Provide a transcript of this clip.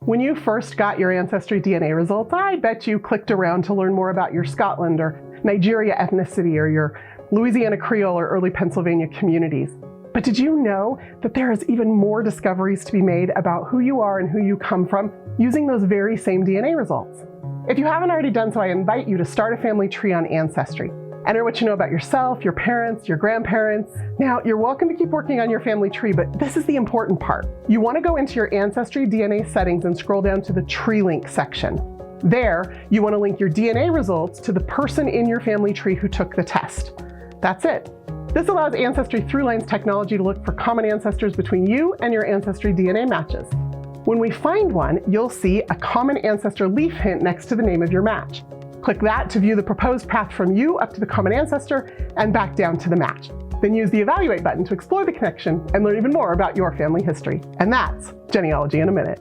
When you first got your AncestryDNA results, I bet you clicked around to learn more about your Scotland or Nigeria ethnicity or your Louisiana Creole or early Pennsylvania communities. But did you know that there is even more discoveries to be made about who you are and who you come from using those very same DNA results? If you haven't already done so, I invite you to start a family tree on Ancestry. Enter what you know about yourself, your parents, your grandparents. Now, you're welcome to keep working on your family tree, but this is the important part. You want to go into your AncestryDNA settings and scroll down to the Tree Link section. There, you want to link your DNA results to the person in your family tree who took the test. That's it. This allows Ancestry Throughline's technology to look for common ancestors between you and your AncestryDNA matches. When we find one, you'll see a common ancestor leaf hint next to the name of your match. Click that to view the proposed path from you up to the common ancestor and back down to the match. Then use the Evaluate button to explore the connection and learn even more about your family history. And that's Genealogy in a minute.